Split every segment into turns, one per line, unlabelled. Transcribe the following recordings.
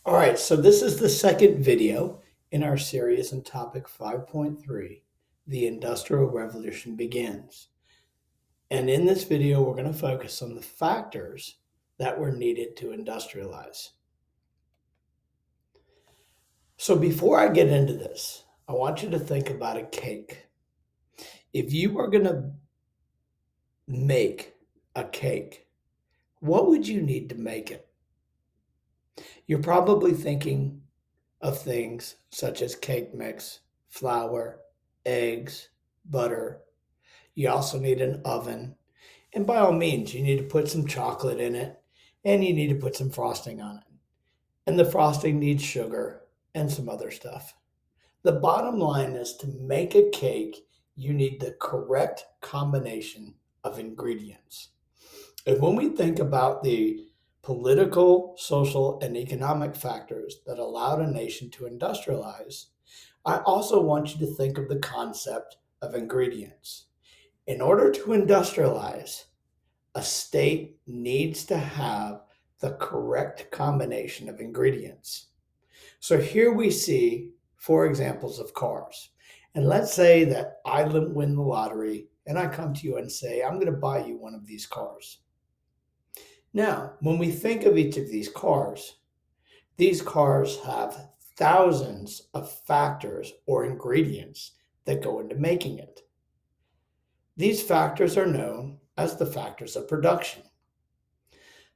All right, so this is the second video in our series on topic 5.3, the Industrial Revolution begins. And in this video, we're going to focus on the factors that were needed to industrialize. So before I get into this, I want you to think about a cake. If you were going to make a cake, what would you need to make it? You're probably thinking of things such as cake mix, flour, eggs, butter. You also need an oven. And by all means, you need to put some chocolate in it and you need to put some frosting on it. And the frosting needs sugar and some other stuff. The bottom line is to make a cake, you need the correct combination of ingredients. And when we think about the political, social, and economic factors that allowed a nation to industrialize, I also want you to think of the concept of ingredients. In order to industrialize, a state needs to have the correct combination of ingredients. So here we see four examples of cars. And let's say that I win the lottery and I come to you and say, I'm going to buy you one of these cars. Now, when we think of each of these cars have thousands of factors or ingredients that go into making it. These factors are known as the factors of production.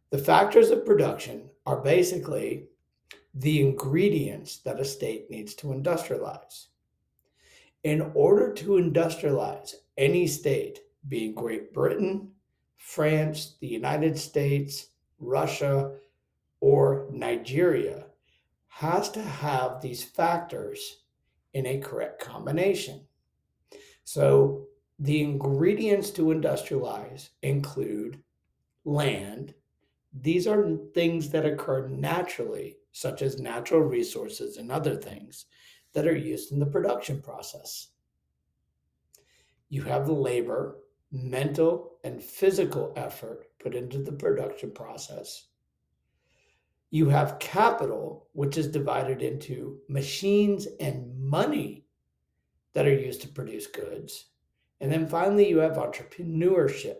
The factors of production are basically the ingredients that a state needs to industrialize. In order to industrialize any state, being Great Britain, France, the United States, Russia, or Nigeria, has to have these factors in a correct combination. So the ingredients to industrialize include land. These are things that occur naturally, such as natural resources and other things that are used in the production process. You have labor, mental and physical effort put into the production process. You have capital, which is divided into machines and money that are used to produce goods. And then finally, you have entrepreneurship,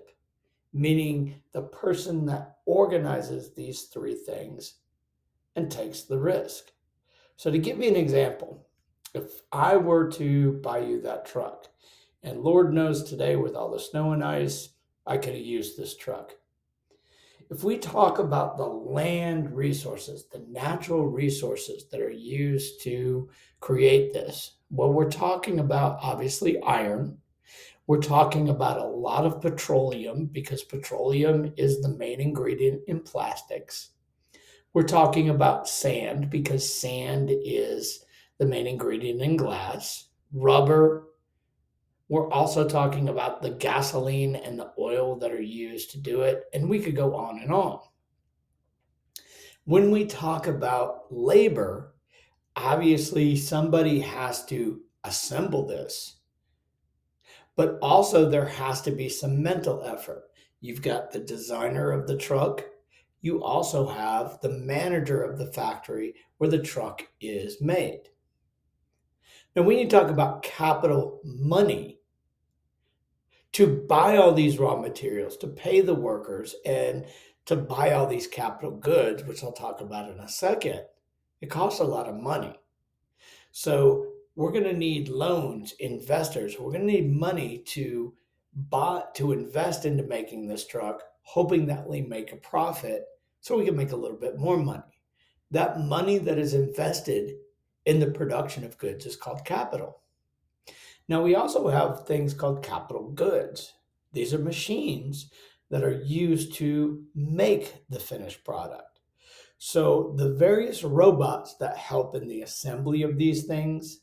meaning the person that organizes these three things and takes the risk. So, to give you an example, if I were to buy you that truck, and Lord knows today with all the snow and ice, I could have used this truck. If we talk about the land resources, the natural resources that are used to create this, well, we're talking about obviously iron. We're talking about a lot of petroleum because petroleum is the main ingredient in plastics. We're talking about sand because sand is the main ingredient in glass, rubber. We're also talking about the gasoline and the oil that are used to do it, and we could go on and on. When we talk about labor, obviously somebody has to assemble this, but also there has to be some mental effort. You've got the designer of the truck. You also have the manager of the factory where the truck is made. Now, when you talk about capital money, to buy all these raw materials, to pay the workers, and to buy all these capital goods, which I'll talk about in a second, it costs a lot of money. So we're going to need loans, investors. We're going to need money to invest into making this truck, hoping that we make a profit so we can make a little bit more money. That money that is invested in the production of goods is called capital. Now, we also have things called capital goods. These are machines that are used to make the finished product. So, the various robots that help in the assembly of these things,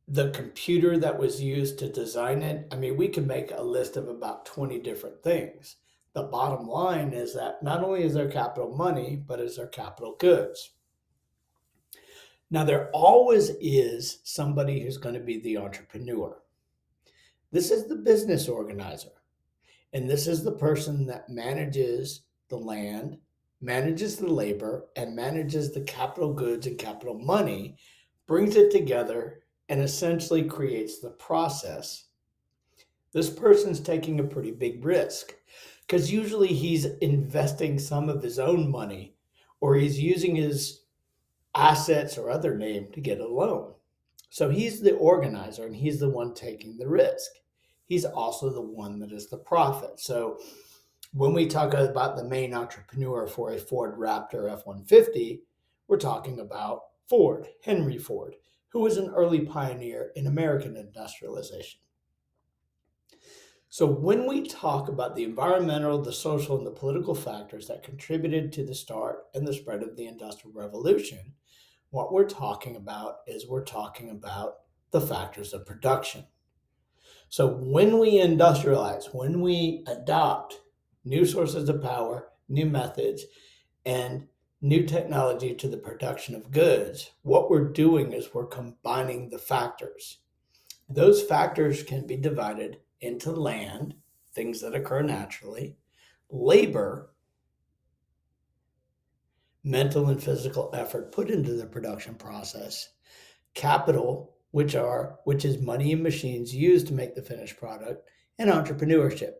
the computer that was used to design it, I mean, we can make a list of about 20 different things. The bottom line is that not only is there capital money, but is there capital goods. Now, there always is somebody who's going to be the entrepreneur. This is the business organizer, and this is the person that manages the land, manages the labor, and manages the capital goods and capital money, brings it together, and essentially creates the process. This person's taking a pretty big risk because usually he's investing some of his own money or he's using his assets or other name to get a loan. So he's the organizer and he's the one taking the risk. He's also the one that is the prophet. So when we talk about the main entrepreneur for a Ford Raptor F 150, we're talking about Ford, Henry Ford, who was an early pioneer in American industrialization. So when we talk about the environmental, the social, and the political factors that contributed to the start and the spread of the Industrial Revolution, what we're talking about is we're talking about the factors of production. So when we industrialize, when we adopt new sources of power, new methods, and new technology to the production of goods, what we're doing is we're combining the factors. Those factors can be divided into land, things that occur naturally, labor, mental and physical effort put into the production process, capital, which is money and machines used to make the finished product, and entrepreneurship,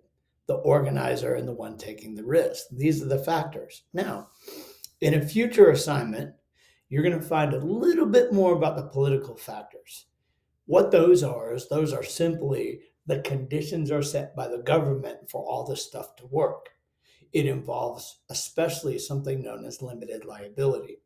the organizer and the one taking the risk. These are the factors. Now, in a future assignment, you're going to find a little bit more about the political factors. What those are is those are simply the conditions are set by the government for all this stuff to work. It involves especially something known as limited liability.